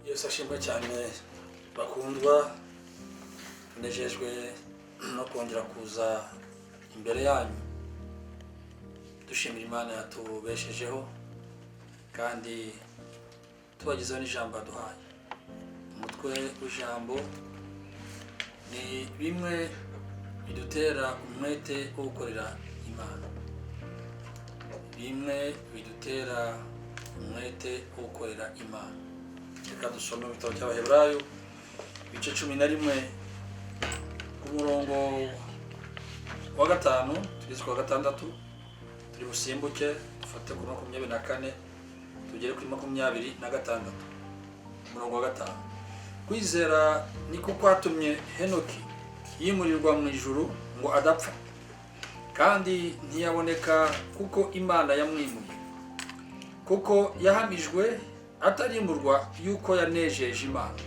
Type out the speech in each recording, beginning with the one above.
Yesu ashimwe cyane bakundwa, nejejwe no kongera kuza imbere yanyu dushimira Imana yatubeshejeho kandi tubagezaho n'ijambo duhaye. Umutwe w'ijambo ni bimwe bidutera umwete wo gukorera Imana. Bimwe bidutera umwete wo gukorera Imana. Reka dusome mu gitabo cy'Abaheburayo ibice 11 ku murongo wa 5 tugeze ku wa 6, turi busimbuke dufate ku 24 tugere kuri 26 umurongo wa 5. Kwizera niko kwatumye Henoki yimurirwa mu ijuru ngo adapfa, kandi ntiyaboneka kuko Imana yamwimuye, kuko yahamijwe atarimurwa yuko yanejeje Imana.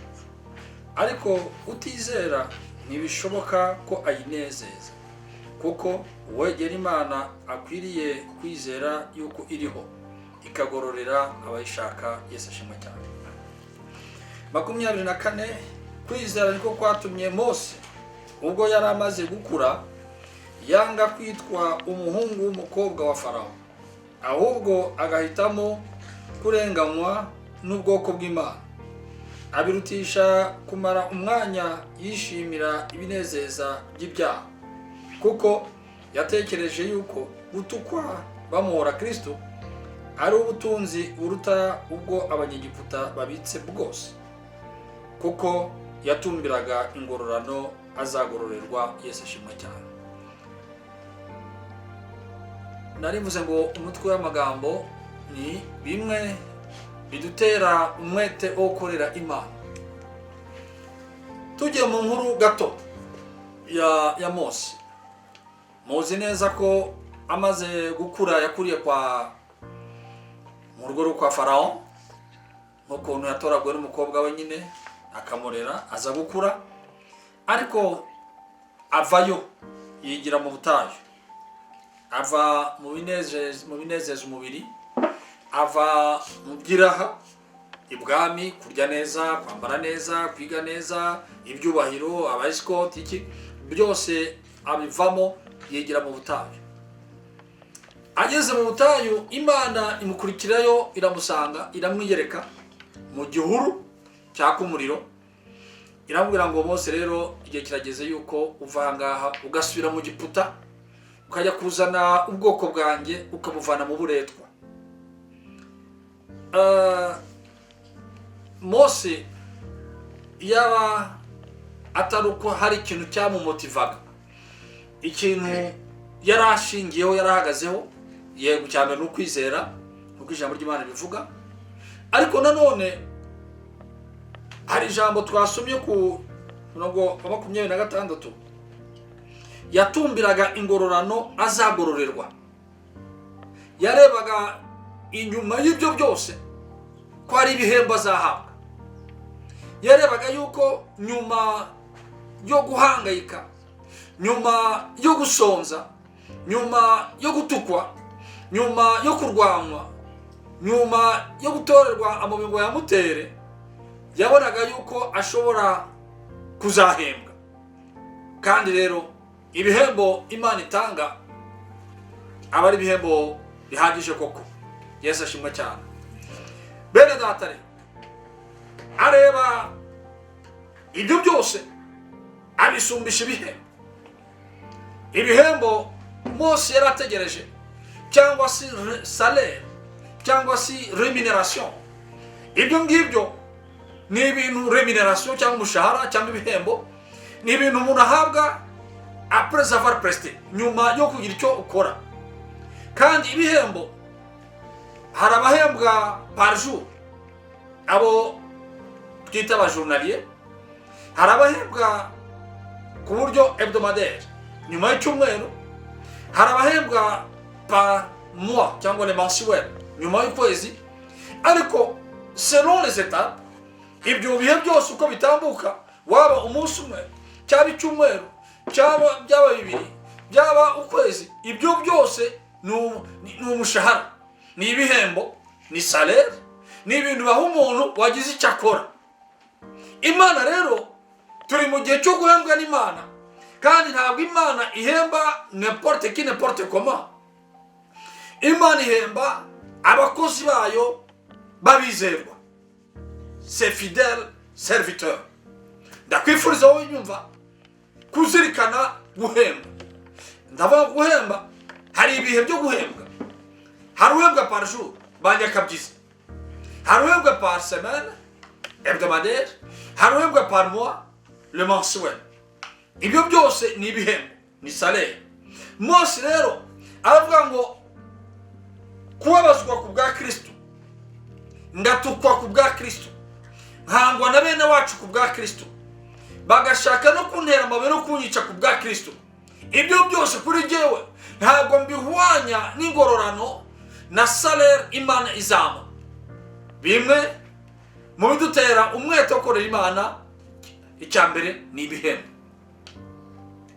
Ariko utizera ntibishoboka ko ayinezeza, kuko uwegera Imana akwiriye kwizera yuko iriho, ikagororera abayishaka. Yesu ashimwe cyane. 24. Kwizera niko kwatumye Mose ubwo yari amaze gukura yanga kwitwa umuhungu w'umukobwa wa Farawo, ahubwo agahitamo kurenganywa n'ubwoko bw'Imana, abirutisha kumara umwanya yishimira ibinezeza by'ibyaha, kuko yatekereje yuko gutukwa bamuhora Kristo ari ubutunzi buruta ubwo abanyegiputa babitse bwose, kuko yatumbiraga ingororano azagororerwa. Yesu ashimwe cyane. Narivuze ngo umutwe w'amagambo ni bimwe bidutera umwete wo gukorera Imana. Tugiye mu nkuru gato ya Mose. Muzi neza ko amaze gukura yakuriye mu rugo rwa Farawo, nk'ukuntu yatoraguwe n'umukobwa we nyine akamurera aza gukura, ariko avayo yigira mu butayu, ava mu binezeza umubiri, ava mu byiraha, ibwami, kurya neza, kwambara neza, kwiga neza, ibyubahiro, abayisikoti, iki byose abivamo, yigira mu butayu. Ageze mu butayu, Imana imukurikirayo, iramusanga, iramwiyereka mu gihuru cyaka umuriro, iramubwira ngo Mose rero igihe kirageze yuko uva ngaha ugasubira mu Giputa, ukajya kuzana ubwoko bwanjye ukabuvana mu buretwa. Mose yaba ataruko hari ikintu cyamumotivaga, ikintu yarashingiyeho, yarahagazeho, yego cyane no kwizera nuko ijambo ry'Imana bivuga. Ariko nanone hari ijambo twasomye ku murongo wa 26, yatumbiraga ingororano azagororerwa. Yarebaga inyuma y'ibyo byose ko ari ibihembo azahabwa. Yarebaga yuko nyuma yo guhangayika, nyuma yo gusonza, nyuma yo gutukwa, nyuma yo kurwanwa, nyuma yo gutorerwa amabingo ya mutere, yabonaga yuko ashobora kuzahembwa. Kandi rero ibihembo Imana itanga aba ari ibihembo bihagije koko. Yesu ashimwe cyane. Bene data rero, areba ibyo byose abisumbisha ibihembo Mose yarategereje, cyangwa si salaire, cyangwa si remuneration. Ibyo ngibyo ni ibintu, remuneration cyangwa umushahara cyangwa ibihembo ni ibintu umuntu ahabwa après avoir presté, nyuma yo kugira icyo ukora. Kandi ibihembo hari abahembwa par jour, abo twita abajournalier, hari abahembwa ku buryo hebdomadaire nyuma y'icyumweru, hari abahembwa par mois cyangwa les mensuels nyuma y'ukwezi. Ariko selon les étapes, ibyo bihe byose uko bitambuka, waba umunsi umwe cyaba icyumweru cyaba byaba bibiri byaba ukwezi, ibyo byose ni umushahara, ni ibihembo, ni salaire, ni ibintu baha umuntu wagize icyo akora. Imana rero turi mu gihe cyo guhembwa n'Imana, kandi ntabwo Imana ihemba n'importe qui n'importe comment. Imana ihemba abakozi bayo babizerwa, ses fidèles serviteurs. Ndakwifuriza wowe nyumva kuzirikana guhemba. Ndavuga guhemba, hari ibihe byo guhembwa. Hari uhembwa par jour, banyakabyizi. Hari uhembwa par semaine, hebdomadaire. Hari uhembwa par mois, le mensuel. Ibyo byose ni ibihembo, ni salaire. Mose rero aravuga ngo kubabazwa ku bwa Kristo, ngatukwa ku bwa Kristo, nkangwa na bene wacu ku bwa Kristo, bagashaka no kuntera amabuye no kunyica ku bwa Kristo. Ibyo byose kuri jyewe ntabwo mbihwanya n'ingororano na salaire Imana izama. Bimwe mu bidutera umwete wo korera Imana, icyambere ni ibihembo.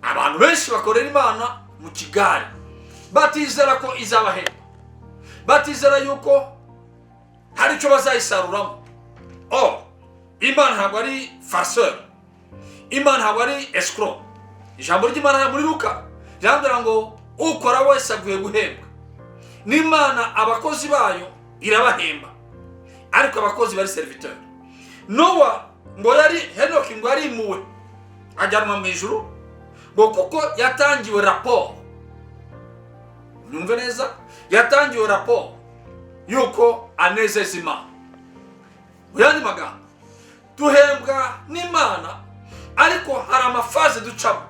Abantu benshi bakorera Imana mu kigari, batizera ko izabahemba, batizera yuko hari icyo bazayisaruramo. Imana ntabwo ari farceur, Imana ntabwo ari escroc. Ijambo ry'Imana muri Luka ryandura ngo ukora wese aguye guhembwa. N'Imana abakozi bayo irabahemba, ariko abakozi bari serviteur. Nowa ngo yari Henoki ngo yari imuwe ajyanwa mu ijuru, ngo kuko yatangiwe rapport. Numve neza, yatangiwe rapport yuko anezeza Imana. Mu yandi magambo, duhembwa n'Imana, ariko hari amafaze ducamo,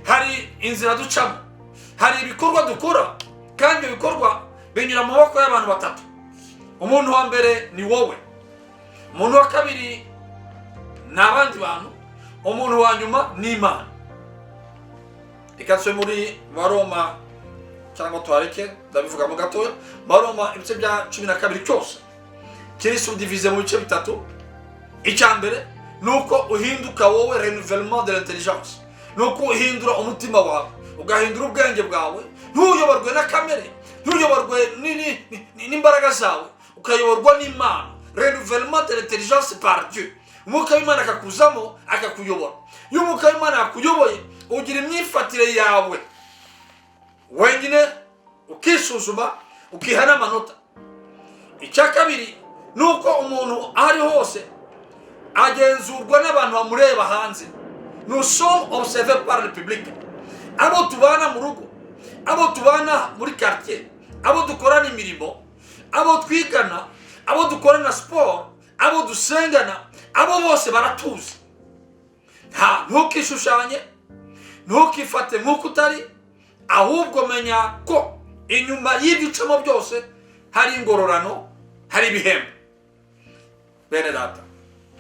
hari inzira ducamo, hari ibikorwa dukora, kandi ibikorwa binyura mu maboko y'abantu batatu. Umuntu wa mbere ni wowe, umuntu wa kabiri ni abandi bantu, umuntu wa nyuma ni Imana. Reka twe muri Baroma, cyangwa twareke ndabivuga mu gatoya, Baroma ibice bya 12 cyose kiri subdivisé mu bice bitatu. Icyambere nuko uhinduka wowe, renouvellement de l'intelligence, nuko uhindura umutima wawe, ugahindura ubwenge bwawe, ntuyoborwe na kamere, ntuyoborwe n'imbaraga zawe, ukayoborwa n'Imana. Renouvellement de l'intelligence par Dieu. Umwuka w'Imana akakuzamo akakuyobora. Iyo umwuka w'Imana akuyoboye, ugira imyifatire yawe wenyine, ukisuzuma, ukihana amanota. Icya kabiri nuko umuntu ari hose agenzurwa n'abantu bamureba hanze. Nous sommes observés par le public. Abo tubana mu rugo, abo tubana muri quartier, abo dukorana imirimo, abo twigana, abo dukorana sport, abo dusengana, abo bose baratuzi. Ntukishushanye, ntukifate nk'uko utari, ahubwo menya ko inyuma y'ibyicamo byose hari ingororano, hari ibihembo. Bene data,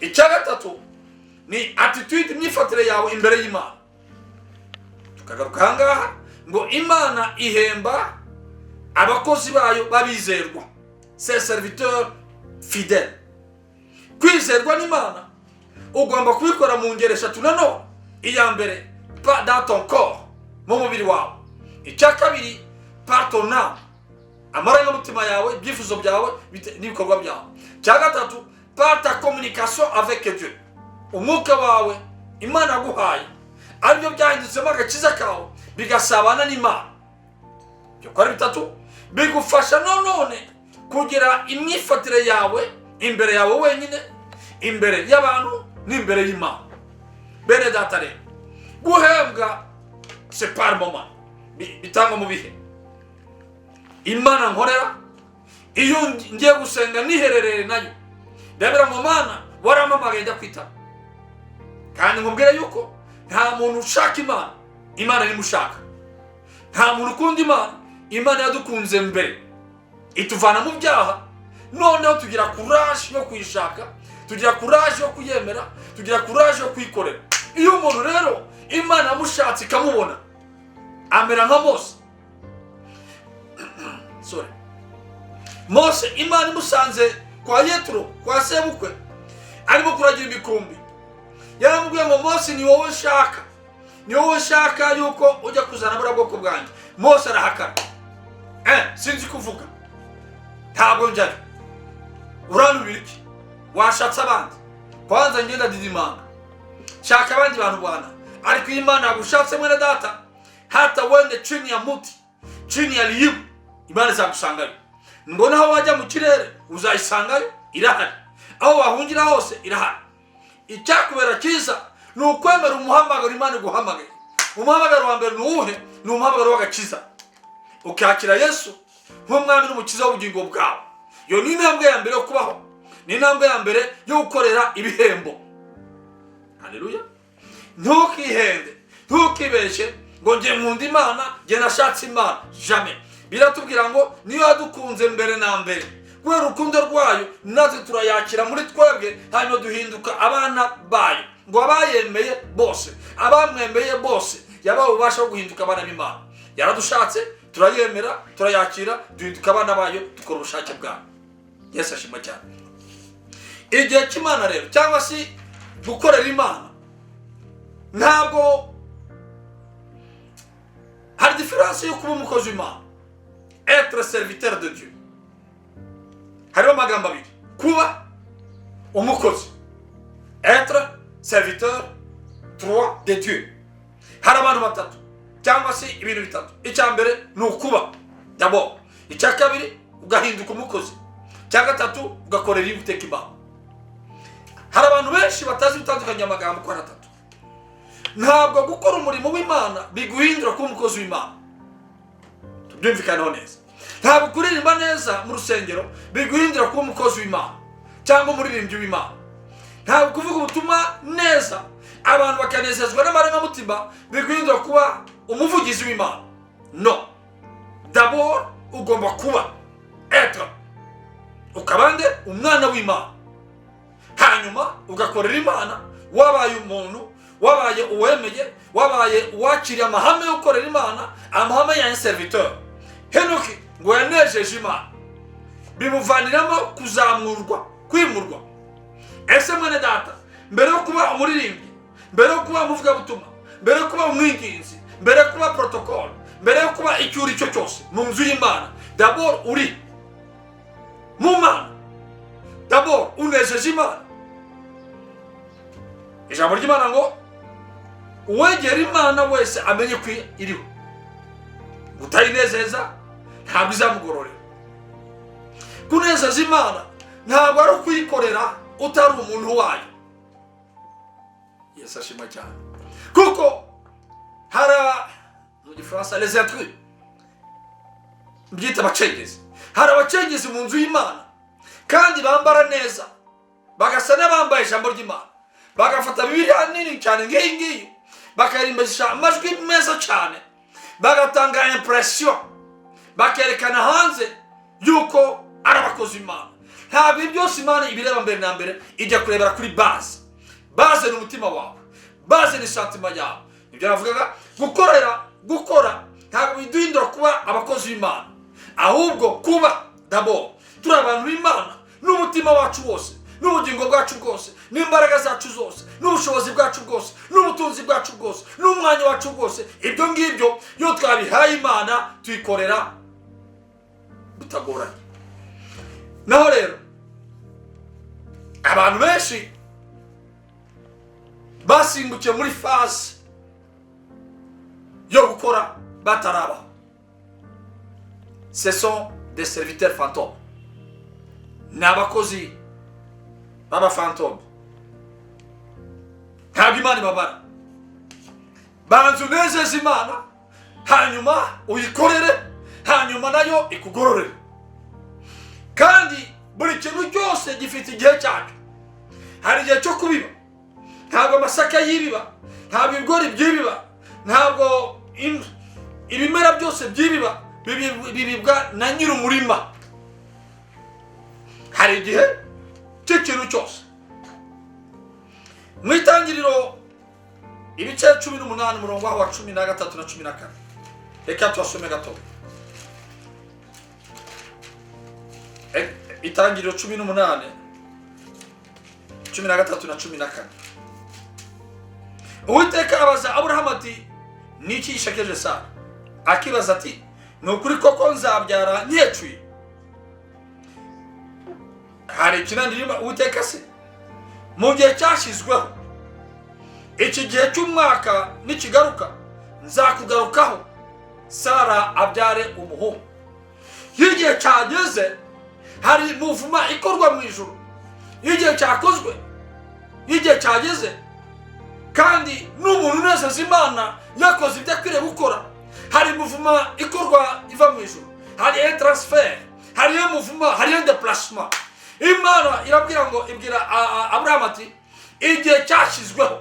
icya gatatu ni attitude, imyifatire yawe imbere y'Imana. Tukagaruka ahangaha ngo Imana ihemba abakozi bayo babizerwa, ses serviteurs fidèles. Kwizerwa n'Imana ugomba kubikora mu ngero eshatu nanone. Iya mbere, pas dans ton corps, mu mubiri wawe. Icya kabiri, par ton âme, amarangamutima yawe, ibyifuzo byawe n'ibikorwa byawe. Icya gatatu, par ta communication avec Dieu, umwuka wawe Imana aguhaye, aribyo byahindutsemo agakiza kawe, bigasabana n'Imana. Ibyo kwa bitatu bigufasha none kugira imyifatire yawe imbere yawe wenyine, imbere y'abantu n'imbere y'Imana. Bene data rero, guhembwa c'est par moment, bitangwa mu bihe. Imana nkorera, iyo ngiye gusenga niherereye nayo, ndabira ngo Mana waramamagaye ndakwita. Kandi nkubwire yuko nta muntu ushaka Imana, Imana nimushaka. Nta muntu ukunda Imana, Imana yadukunze mbere, ituvana mu byaha, noneho tugira courage yo kuyishaka, tugira courage yo kuyemera, tugira courage yo kuyikorera. Iyo umuntu rero Imana yamushatse ikamubona, amera nka Mose. Mose Imana imusanze kwa Yetro, kwa sebukwe, arimo kuragira imikumbi. Yaramubwiye ngo Mose ni wowe nshaka, ni wowe nshaka yuko ujya kuzana bura bwoko bwanjye. Mose arahakana, sinzi kuvuga, ntabwo njyayo. Uranubira iki? Washatse abandi, kwanza ngenda didimanga shaka abandi bantu bwana ariko Imana yagushatse mwene data hata wende chini ya muti chini ya liyu Imana izagusangayo mbona aho wajya mu kirere uzayisangayo irahari aho wahungira hose irahari icyakubera cyiza ni ukwemera umuhamagaro Imana iguhamagaye umuhamagaro wa mbere nuwuhe ni umuhamagaro w'agakiza ukakira Yesu nk'umwami n'umukiza w'ubugingo bwawe yo ni intambwe ya mbere yo kubaho ni intambwe ya mbere yo gukorera ibihembo haleluya ntukihende ntukibeshe ngo ngiye nkunda Imana ngiye nashatse Imana jamais biratubwira ngo niyo yadukunze mbere na mbere kubera urukundo rwayo natwe turayakira muri twebwe hanyuma duhinduka abana bayo ngo abayemeye bose abamwemeye bose yabaho ububasha bwo guhinduka abana b'Imana yaradushatse turayemera turayakira duhinduka abana bayo dukora ubushake bwayo Yesu ashimwe cyane igihe cy'Imana rero cyangwa se gukorera Imana ntabwo hari diferanse yo kuba umukozi w'Imana être serviteur de Dieu hariho amagambo abiri kuba umukozi être serviteur trois de Dieu hari abantu batatu cyangwa se ibintu bitatu icya mbere ni ukuba d'abord icya kabiri ugahinduka umukozi icya gatatu ugakorera ibiteka Imana hari abantu benshi batazi bitandukanye amagambo kwa atatu ntabwo gukora umurimo w'Imana biguhindura kuba umukozi w'Imana tubyumvikaneho neza ntabwo kuririmba neza mu rusengero biguhindura kuba umukozi w'Imana cyangwa umuririmbyi w'Imana ntabwo kuvuga ubutumwa neza abantu bakanezezwa n'amarangamutima biguhindura kuba umuvugizi w'Imana no d'abord ugomba kuba être ukabande umwana w'Imana hanyuma ugakorera Imana wabaye umuntu wabaye uwemeye wabaye uwakiriye amahame yo gukorera Imana amahame ya serviteur Henoki ngo yanejeje Imana bimuvaniramo kuzamurwa kwimurwa ese mwene data mbere yo kuba umuririmbyi mbere yo kuba umuvugabutumwa mbere yo kuba umwinginzi mbere yo kuba protocole mbere yo kuba icyuri cyo cyose mu nzu y'Imana d'abord uri mu Mana d'abord unejeje Imana ijambo ry'Imana ngo uwegera Imana wese amenye ko iriho utayinezeza ntabwo izamugororera kunezeza Imana ntabwo ari ukuyikorera utari umuntu wayo Yesu ashimwe cyane kuko hari mu gifaransa les intrus byita abacengezi hari abacengezi mu nzu y'Imana kandi bambara neza bagasa n'abambaye ijambo ry'Imana bagafata Bibiliya nini cyane ngiyi ngiyi bakarimbisha amajwi meza cyane bagatanga impression bakerekana hanze yuko ari abakozi b'Imana ntabwo byose Imana ibireba mbere na mbere ijya kurebera kuri base ni umutima wawe base ni santima yawe ibyo navugaga gukora ntabwo biduhindura kuba abakozi b'Imana ahubwo kuba d'abord turi abantu b'Imana n'umutima wacu wose n'ubugingo bwacu bwose n'imbaraga zacu zose n'ubushobozi bwacu bwose n'ubutunzi bwacu bwose n'umwanya wacu bwose ibyo ngibyo iyo twabihaye Imana tuyikorera bitagoranye naho rero abantu benshi basimbukiye muri phase yo gukora batarabaho ce sont des serviteurs fantômes n'abakozi baba fantôme ntabwo Imana ibabara banza unezeze Imana hanyuma uyikorere hanyuma nayo ikugororere kandi buri kintu cyose gifite igihe cyacyo hari igihe cyo kubiba ntabwo amasaka yibiba ntabwo ibigori byibiba ntabwo ibimera byose byibiba bibibwa na nyir'umurima hari igihe cy'ikintu cyose mu itangiriro ibice 18 umurongo wa 13 na 14 reka twasome gato itangiriro 18 13 na 14 Uwiteka abaza Aburahamu ati niki ishakeje Sara akibaza ati nukuri koko nzabyara nyecuye hari ikinandirima Uwiteka se mu gihe cyashyizweho, iki gihe cy'umwaka nikigaruka nzakugarukaho Sara abyare umuhungu. Igihe cyageze hari muvuma ikorwa mu ijuru, igihe cyakozwe, igihe cyageze kandi n'umuntu unezeza Imana yakoze ibyo akwiriye gukora. Hari muvuma ikorwa iva mu ijuru, hari un transfer, hari un mouvement, hari un déplacement. Imana irabwira ngo ibwira Abraham ati igihe cyashyizweho,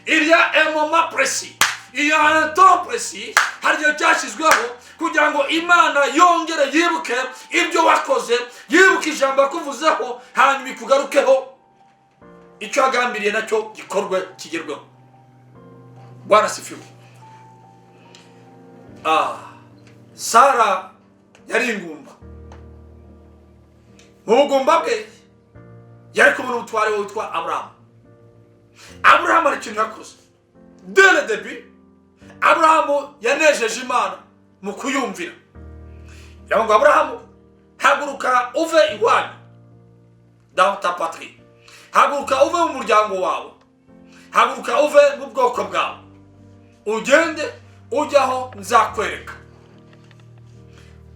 il y a un moment précis, il y a un temps précis, hari igihe cyashyizweho kugira ngo Imana yongere yibuke ibyo wakoze, yibuke ijambo yakuvuzeho, hanyuma ikugarukeho, icyo yagambiriye nacyo gikorwe kigerweho. Bwana sifiwe. Sara yari ingumba. Mu bugumba bwe yari kumwe n'umutware we witwa Abraham. Abraham hari ikintu yakoze. Dès le début, Abraham yanejeje Imana mu kuyumvira. Yavuga ngo Abraham, haguruka uve iwanyu, dans ta patrie. Haguruka uve mu muryango wawe, haguruka uve mu bwoko bwawe, ugende ujyaho nzakwereka.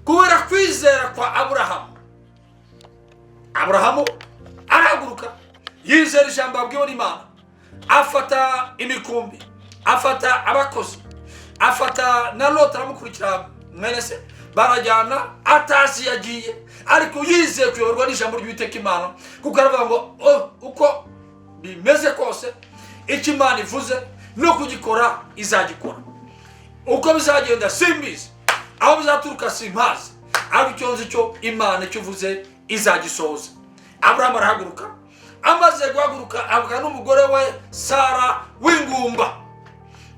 Kubera kwizera kwa Abrahamu arahaguruka, yizera ijambo abwiwe n'Imana, afata imikumbi, afata abakozi, afata na Loti aramukurikira mwene se, barajyana atazi yagiye, ariko yizeye kuyoborwa n'ijambo ry'Uwiteka Imana, kuko aravuga ngo uko bimeze kose icyo Imana ivuze no kugikora izagikora. Uko bizagenda simbizi, aho bizaturuka simpazi, ariko icyo nzi cyo Imana icyo ivuze izagisohoza. Abraham arahaguruka, amaze guhaguruka avuga n'umugore we Sara w'ingumba.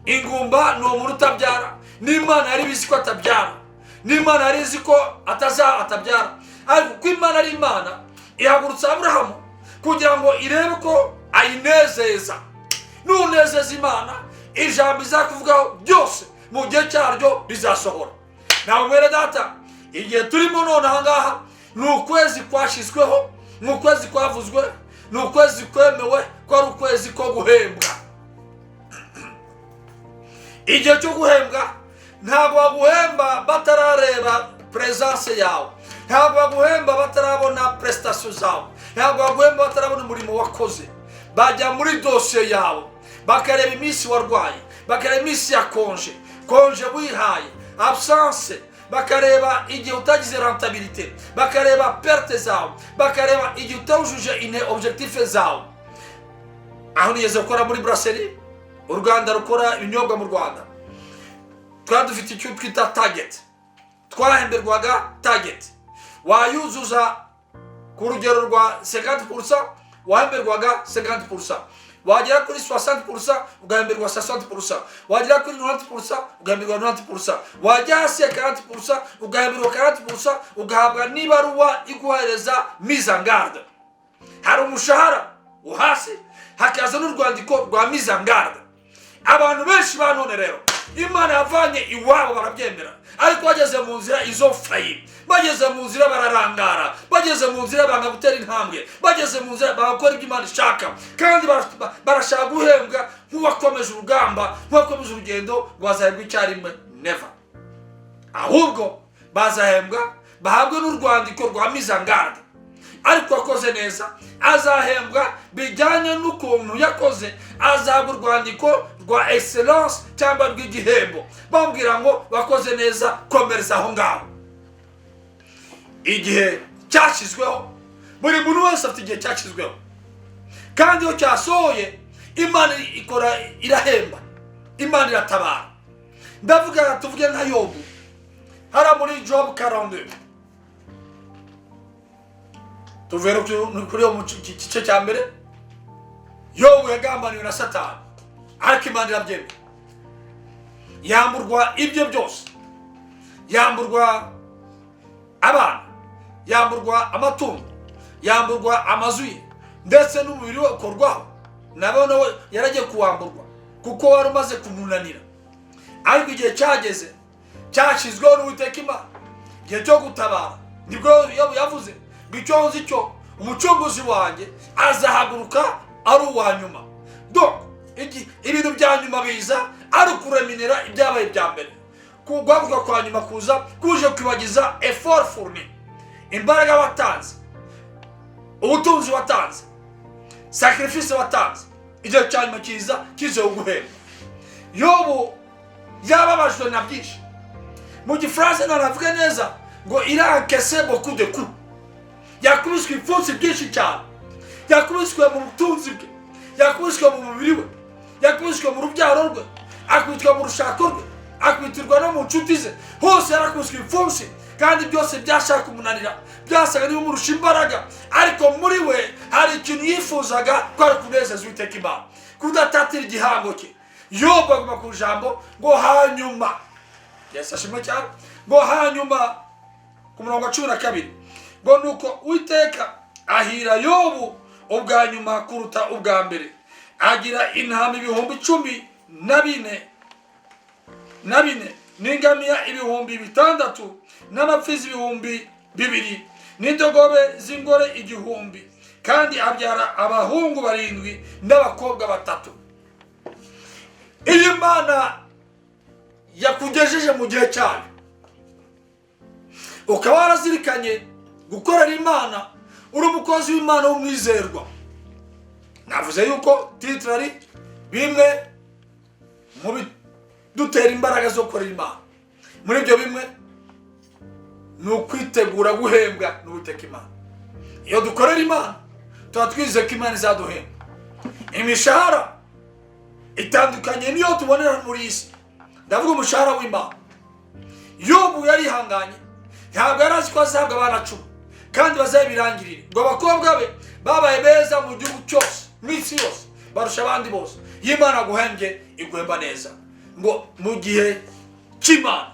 Ingumba ni umuntu utabyara, n'Imana yari bizi ko atabyara, n'Imana yari izi ko atabyara, ariko ko Imana ari Imana ihagurutsa Abrahamu kugira ngo irebe ko ayinezeza. Nunezeza Imana, ijambo izakuvugaho byose mu gihe cyaryo bizasohora. Nawe mwere data, igihe turimo none ahangaha ni ukwezi kwashyizweho, ni ukwezi kwavuzwe, ni ukwezi kwemewe ko ari ukwezi ko guhembwa. Igihe cyo guhembwa ntabwo baguhemba batarareba presence yawe, ntabwo baguhemba batarabona prestation zawe, ntabwo baguhemba batarabona umurimo wakoze. Bajya muri dosiye yawe bakareba iminsi warwaye, bakareba iminsi ya konje wihaye, absence, bakareba igihe utagize rentabilité, bakareba perte zawe, bakareba igihe utawujuje objectif zawe. Aho nigeze gukora muri brasserie, uruganda rukora ibinyobwa mu Rwanda, twari dufite icyo twita target, twahemberwaga target. Wayuzuza ku rugero rwa 50%, wahemberwaga 50%. Wagera kuri 60% ugahemberwa 60%, wagera kuri 90% ugahemberwa 90%, wajya hasi 40% ugahemberwa 40%, ugahabwa n'ibaruwa iguhereza mise en garde. Hari umushahara uhasi, hakaza n'urwandiko rwa mise en garde. Abantu benshi banone rero Imana yavanye iwabo barabyemera, ariko bageze mu nzira izo fayi, bageze mu nzira bararangara, bageze mu nzira banga gutera intambwe, bageze mu nzira bagakora ibyo Imana ishaka, kandi barashaka guhembwa nk'uwakomeje urugamba, nk'uwakomeje urugendo rwazahembwa icyarimwe. Never. Ahubwo bazahembwa bahabwe n'urwandiko rwa mise en garde, ariko wakoze neza azahembwa bijyanye n'ukuntu yakoze, azahabwa urwandiko rwa excellence cyangwa rw'igihembo, bambwira ngo wakoze neza, komereza aho ngaho. Igihe cyashyizweho, buri muntu wese afite igihe cyashyizweho, kandi iyo cyasohoye Imana ikora, irahemba, Imana iratabara. Ndavuga tuvuge nka Yobu, hara muri Job 42, tuvera kuri yo mu gice cya mbere. Yobu yagambaniwe na Satani, ariko Imana irabyemera, yamburwa ibyo byose, yamburwa abana, yamburwa amatungo, yamburwa amazu ye, ndetse n'umubiri we ukorwaho. Nabone we yaragiye kuwamburwa kuko wari umaze kumunanira, ariko igihe cyageze cyashyizweho n'Uwiteka Imana, igihe cyo gutabara. Nibwo Yobu yavuze ngo icyo nzi cyo umucunguzi wanjye azahaguruka ari uwa nyuma. Donc ibintu bya nyuma biza ari kureminera ibyabaye bya mbere. Kugwaguka kwa nyuma kuza kuje kwibagiza effort fourni, imbaraga watanze, ubutunzi watanze, sacrifice watanze, igihe cya nyuma kiza uguhemba. Yobu yababajwe na byinshi. Mu Gifaransa naravuga neza ngo il a encaissé beaucoup de coups. Yakubiswe ipfunsi byinshi cyane, yakubiswe mu butunzi bwe, yakubiswe mu mubiri we, yakubiswe mu rubyaro rwe, akubitwa mu rushako rwe, akwitirwa no mu nshuti ze. Hose yarakubiswe ipfunsi kandi byose byashaka kumunanira, byasaga n'ibimurusha imbaraga. Ariko muri we hari ikintu yifuzaga, kwari kunezeza Uwiteka Imana, kudatatira igihango cye. Yobu aguma ku jambo ngo hanyuma, Yesu ashimwe cyane, ngo hanyuma ku murongo wa 12 ngo nuko Uwiteka ahira Yobu ubwa nyuma kuruta ubwa mbere, agira intama 14,000 n'ingamiya 600 n'amapfizi 2,000 n'indogobe z'ingore 1,000, kandi abyara abahungu 7 n'abakobwa 3. Iyi Mana yakugejeje mu gihe cyayo, ukaba warazirikanye gukorera Imana, uri umukozi w'Imana w'umwizerwa. Navuze yuko titre ari bimwe mu dutera imbaraga zo gukorera Imana. Muri ibyo bimwe ni ukwitegura guhembwa n'Uwiteka Imana. Iyo dukorera Imana tuba twizeye ko Imana izaduhemba. Imishahara itandukanye niyo tubonera muri isi. Ndavuga umushahara w'Imana. Yobu yarihanganye, ntabwo yarazi ko azabwa abana 10 kandi bazabirangirira, ngo abakobwa be babaye beza mu gihugu cyose, mu isi yose, barusha abandi bose. Imana guhembye iguhemba neza, ngo mu gihe cy'Imana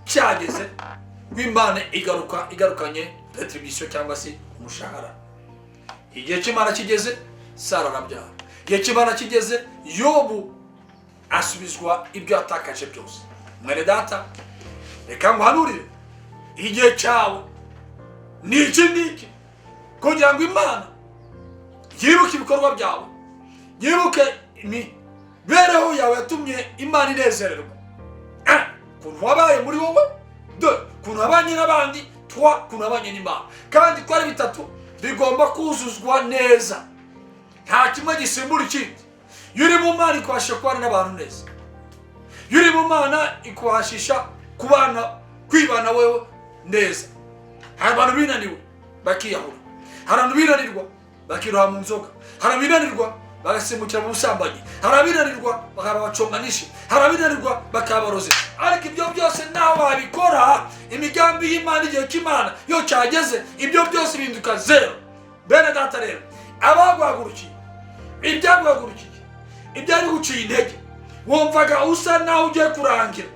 cyageze rw'Imana igarukanye retribution cyangwa se umushahara. Igihe cy'Imana kigeze, Sara arabyara. Igihe cy'Imana kigeze, Yobu asubizwa ibyo atakaje byose. Mwene data, reka nguhanurire, igihe cyawe ni iki kugira ngo Imana yibuke ibikorwa byawe, yibuke imibereho yawe yatumye Imana inezererwa. Kuntu wabaye muri wowe, 2 kuntu wabanye n'abandi, 3 kuntu wabanye n'Imana. Kandi ko ari bitatu bigomba kuzuzwa neza, nta kimwe gisimbura ikindi. Yuri mu Mana ikwashisha kubana n'abantu neza, yuri mu Mana ikwashisha kwibana wewe neza. Hari abantu binaniwe bakiyahura, hari abantu binanirwa bakiroha mu nzoga, hari binanirwa bagasimbukira mu busambanyi, hari binanirwa bakabaconganisha, hari binanirwa bakabaroze. Ariko ibyo byose nawe wabikora, imigambi y'Imana igihe cy'Imana yo cyageze, ibyo byose binduka zero. Bene data rero, abaguhagurukiye, ibyaguhagurukiye, ibyari guciye intege, wumvaga usa naho ugiye kurangira,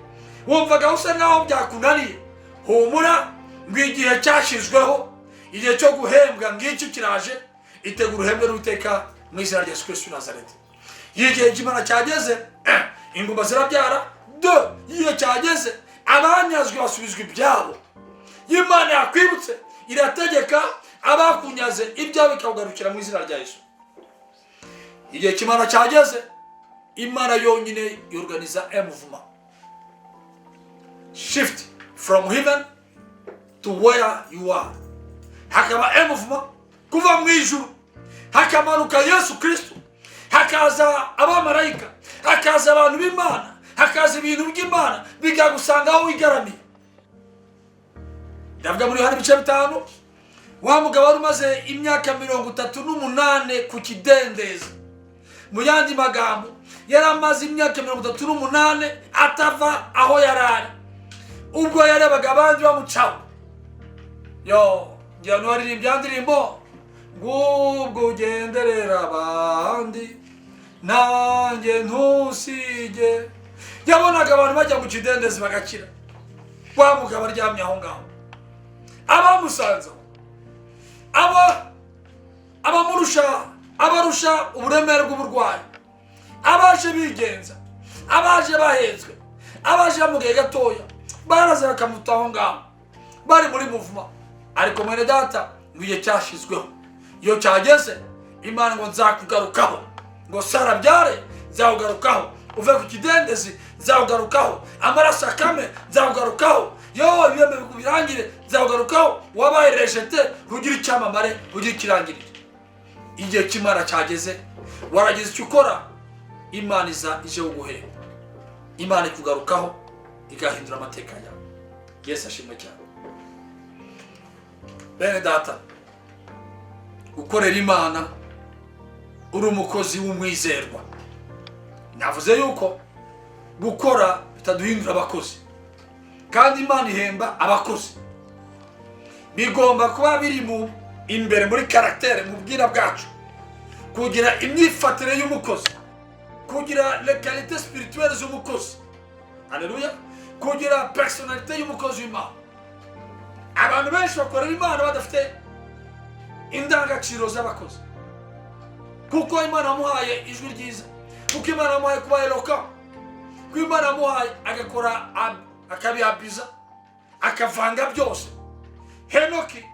wumvaga usa naho byakunaniye, humura ngo igihe cyashizweho, igihe cyo guhembwa ngicyo kiraje. Itegura uhembwe n'Uwiteka mu izina rya Yesu Kristo Nazareti. Igihe cy'Imana cyageze, ingumba zirabyara. 2 igihe cyageze, abanyazwe basubizwa ibyabo. Imana yakwibutse, irategeka abakunyaze ibyawe bikawugarukira mu izina rya Yesu. Igihe cy'Imana cyageze, Imana yonyine yorganiza a movement, shift from heaven to where you are. Hakaba a movement kuva mu ijuru, hakamanuka Yesu Kristo, hakaza abamarayika, hakaza abantu b'Imana, hakaza ibintu by'Imana bigagusanga aho wigaramiye. Ndavuga muri Yohana 5, wa mugabo wari umaze imyaka 38 ku kidendezi. Mu yandi magambo, yari amaze imyaka 38 atava aho yarari, ubwo yarebaga abandi bamucaho. Njya waririmbye ndirimbo ngubwo ugenderera abandi nanjye ntusige. Yabonaga abantu bajya mu kidendezi bagakira, wa mugabo aryamye aho ngaho. Abamusanze, abarusha uburemere bw'uburwayi, abaje bigenza, abaje bahetswe, abaje bamugaye gatoya, baraza bakamuta aho ngaho, bari muri muvuma. Ariko mwene data, ngo igihe cyashizweho, iyo cyageze, imana ngo nzakugarukaho, ngo Sara byare nzawugarukaho, uve ku kidendezi nzawugarukaho, amaraso akame nzawugarukaho, yo ibihembe birangire nzawugarukaho, wabaye rejete kugira icyamamare kugira ikirangirire. Igihe cy'Imana cyageze, waragize icyo ukora, imana ije kuguhemba, imana ikugarukaho igahindura amateka yawe. Yesu ashimwe cyane. Bene data, gukorera imana uri umukozi w'umwizerwa. Navuze yuko gukora bitaduhindura abakozi, kandi imana ihemba abakozi. Bigomba kuba biri mu imbere muri karaktere, mu bwira bwacu, kugira imyifatire y'umukozi, kugira les qualités spirituelles z'umukozi. Haleluya. Kugira personnalité y'umukozi w'Imana. Abantu benshi bakorera imana badafite indangagaciro z'abakozi, kuko imana yamuhaye ijwi ryiza, kuko imana yamuhaye kuba eloquent, kuko imana yamuhaye agakora akabihabiza akavanga byose. Henoki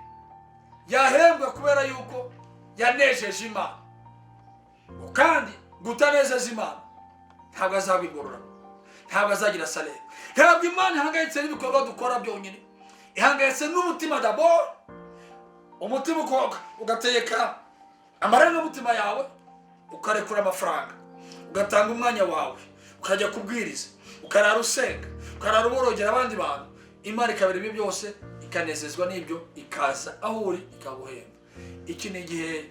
yahembwe kubera yuko yanejeje imana, kandi gutanezeza imana ntabwo azabigorora, ntabwo azagira salere. Ntabwo imana ihangayitse n'ibikorwa dukora byonyine, ihangayitse n'umutima d'abord. Umutima ugateka amarangamutima yawe, ukarekura amafaranga, ugatanga umwanya wawe, ukajya kubwiriza, ukarara usenga, ukarara uborogera abandi bantu. Imana ikabera ibyo byose, ikanezezwa n'ibyo, ikaza aho uri ikaguhemba. Iki ni igihe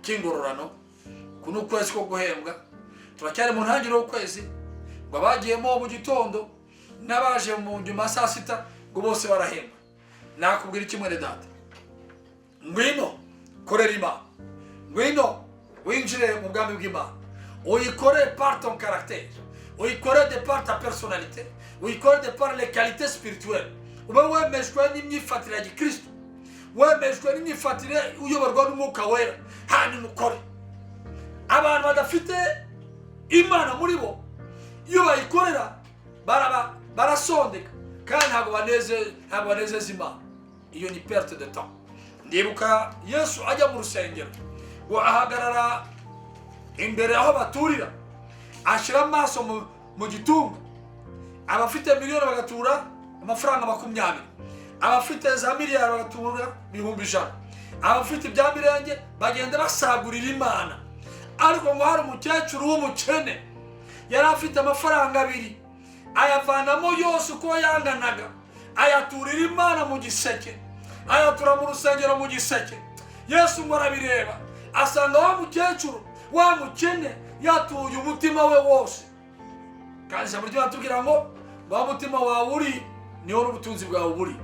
cy'ingororano, kuno kwezi ko guhembwa. Turacyari mu ntangiriro y'ukwezi, ngo abagiyemo mu gitondo n'abaje mu nyuma saa sita ngo bose barahemba. Nakubwira iki mwene data? Ngwino korera imana, ngwino winjire mu bwami bw'Imana, uyikore par ton caractère, uyikore de par ta personnalité, uyikore de par les qualités spirituelles. Ube wemejwe n'imyifatire ya gikristo, wemejwe n'imyifatire uyoborwa n'umwuka wera, hanyuma ukore. Abantu badafite imana muri bo, iyo bayikorera barasondeka, kandi ntabwo banezeza imana. Iyo ni perte de temps. Ndibuka Yesu ajya mu rusengero, ngo ahagarara imbere aho baturira, ashyira amaso mu gitunga. Abafite miliyoni bagatura amafaranga 20, abafite za miliyari bagatura 100,000, abafite ibya mirenge bagenda basagurira imana. Ariko ngo hari umukecuru w'umukene yari afite amafaranga 2, ayavanamo yose uko yanganaga, ayaturira imana mu giseke, ayatura mu rusengero mu giseke. Yesu ngo arabireba, asanga wa mukecuru wa mukene yatuye umutima we wose. Kandi ijambo ry'Imana tubwira ngo wa mutima wawe uri niho n'ubutunzi bwawe buri.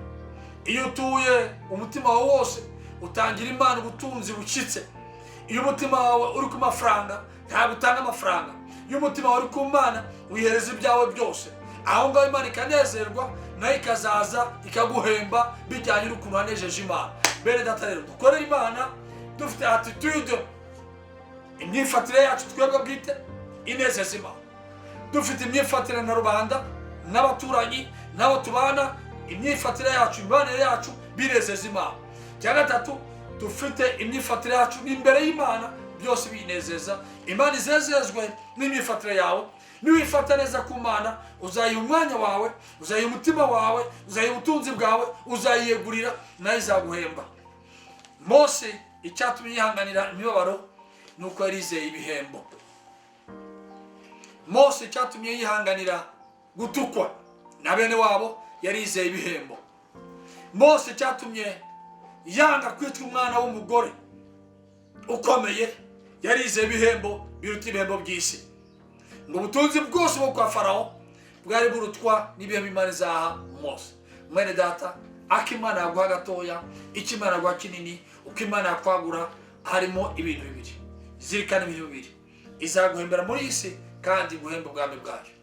Iyo utuye umutima wawe wose, utangira imana ubutunzi bucitse. Iyo umutima wawe uri ku mafaranga, ntabwo utanga amafaranga. Iyo umutima wawe uri ku mana, wihereza ibyawe byose. Aho ngaho imana ikanezerwa, nayo ikazaza ikaguhemba bijyanye n'ukuntu wanejeje imana. Bene data rero, dukorera imana dufite attitude, imyifatire yacu twebwe bwite inezeza imana. Dufite imyifatire na rubanda, n'abaturanyi, n'abo tubana, imyifatire yacu, imibanire yacu binezeza imana. Cya gatatu, dufite imyifatire yacu imbere y'Imana, byose binezeza imana. Izezezwe n'imyifatire yawe. Niwifata neza ku Mana, uzayiha umwanya wawe, uzayiha umutima wawe, uzayiha ubutunzi bwawe, uzayiyegurira, nayo izaguhemba. Mose icyatumye yihanganira imibabaro nuko yarizeye ibihembo. Mose icyatumye yihanganira gutukwa na bene wabo, yarizeye ibihembo. Mose icyatumye yanga kwitwa umwana w'umugore ukomeye, yarizeye ibihembo biruta ibihembo by'isi. Ngo ubutunzi bwose bwo kwa Farawo bwari burutwa n'ibihembo Imana izaha Mose. Mwene data, akimana yaguha gatoya, ikimana yaguha kinini, uko Imana yakwagura, harimo ibintu bibiri. Zirikana ibintu bibiri, izaguhembera muri iyi si kandi guhemba ubwami bwayo.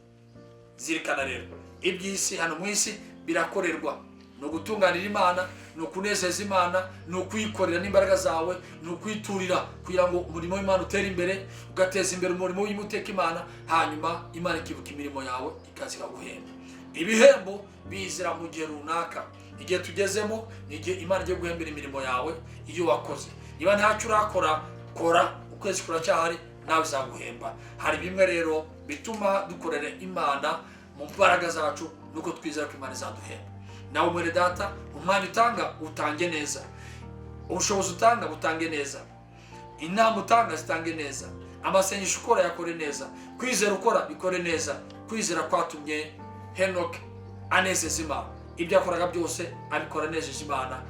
Zirikana rero, iby'isi hano mu isi birakorerwa. No gutunganira Imana, no kunezeza Imana, no kwikorera n'imbaraga zawe, no kwiturira kugira ngo umurimo w'Imana utere imbere, ugateza imbere umurimo w'imuteka Imana, hanyuma Imana ikibuka imirimo yawe ikazira guhemba. Ibihembo bizira mu gihe runaka. Igihe tugezemo ni igihe Imana igiye guhembera imirimo yawe iyo wakoze. Niba ntacyo urakora kora ukwezi kuracyahari nawe uzaguhemba. Hari bimwe rero bituma dukorera Imana mu mbaraga zacu nuko twizera ko Imana izaduhemba. Nawe mwere data, umwanya utanga utange neza, ubushobozi utanga butange neza, inama utanga zitange neza, amasengesho ukora yakore neza, kwizera ukora bikore neza. Kwizera kwatumye Henoki anezeza Imana, ibyo yakoraga byose abikora anejeje Imana,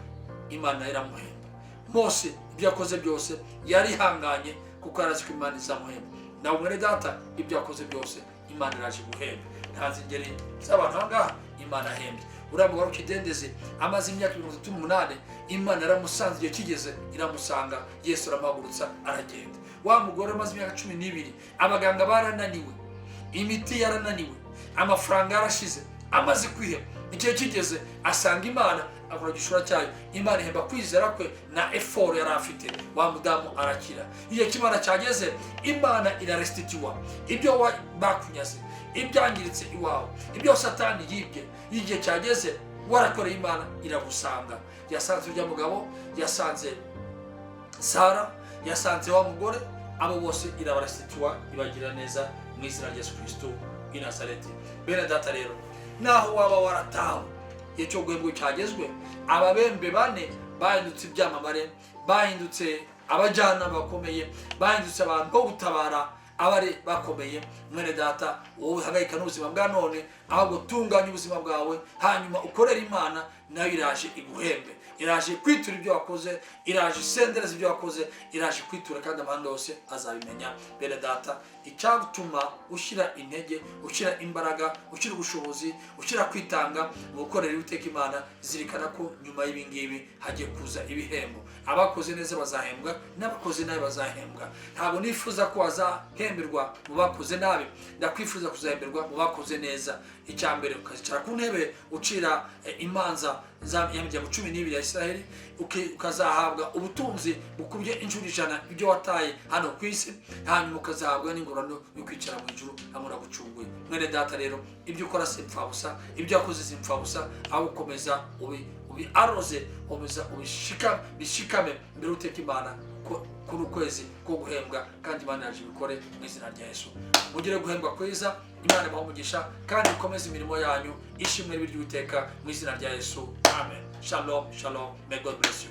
Imana iramuhemba. Mose ibyo yakoze byose yarihanganye kuko arazi ko Imana izamuhemba. Nawe mwere data, ibyo yakoze byose Imana iraje guhemba. Ntazi ingeri z'abantu ahangaha Imana ahembye. Uriya mugabo w'ikidendezi amaze imyaka 38, Imana yaramusanze, igihe kigeze iramusanga, Yesu aramuhagurutsa aragenda. Wa mugore amaze imyaka 12, abaganga barananiwe, imiti yarananiwe, amafaranga yarashize, amaze kwiheba, igihe kigeze asanga Imana, akora igishura cyayo. Imana ihemba kwizera kwe na effort yari afite. Wa mudamu arakira. Igihe cy'Imana cyageze, Imana irarestituwa ibyo bakunyaze, ibyangiritse iwawe, ibyo Satani yibye. Igihe cyageze warakoreye Imana iragusanga. Yasanze urya mugabo, yasanze Sara, yasanze wa mugore, abo bose irabarestituwa, ibagira neza mu izina rya Yesu Kristo i Nazareti. Bene data rero, naho waba waratawe, igihe cyo guhembwa cyagezwe, ababembe bane bahindutse ibyamamare, bahindutse abajyanama bakomeye, bahindutse abantu bo gutabara abari bakomeye. Mwene data, wowe hagayika n'ubuzima bwa none, ahubwo tunganya ubuzima bwawe, hanyuma ukorera Imana, nayo iraje iguhembe. Iraje kwitura ibyo wakoze, iraje isendereza ibyo wakoze, iraje kwitura kandi amahanga yose azabimenya. Bene data, icyatuma ushyira intege, ushyira imbaraga, ushyira ubushobozi, ushyira kwitanga mu gukorera Uwiteka Imana, zirikana ko nyuma y'ibingibi hagiye kuza ibihembo. Abakoze neza bazahembwa, n'abakoze nabi bazahembwa. Ntabwo nifuza ko wazahemberwa mu bakoze nabi, ndakwifuza kuzahemberwa mu bakoze neza. Icyambere ukazicara ku ntebe ucira imanza y'amajyambere 12 ya Isiraheli, ukazahabwa ubutunzi bukubye inshuro 100 ibyo wataye hano ku isi, hanyuma ukazahabwa n'ingorano yo kwicara mu ijuru hamwe no gucunguye. Mwene data rero, ibyo ukora si impfabusa, ibyo yakoze si impfabusa, aho ukomeza aroze, komeza bishikame mbere Uwiteka Imana kuri ukwezi ko guhembwa, kandi Imana yaje bikore mu izina rya Yesu. Mugire guhembwa kwiza, Imana ibahe umugisha, kandi ikomeze imirimo yanyu, ishimwe n'ibiryo Uwiteka mu izina rya Yesu. Amen. Shalom, shalom. May God bless you.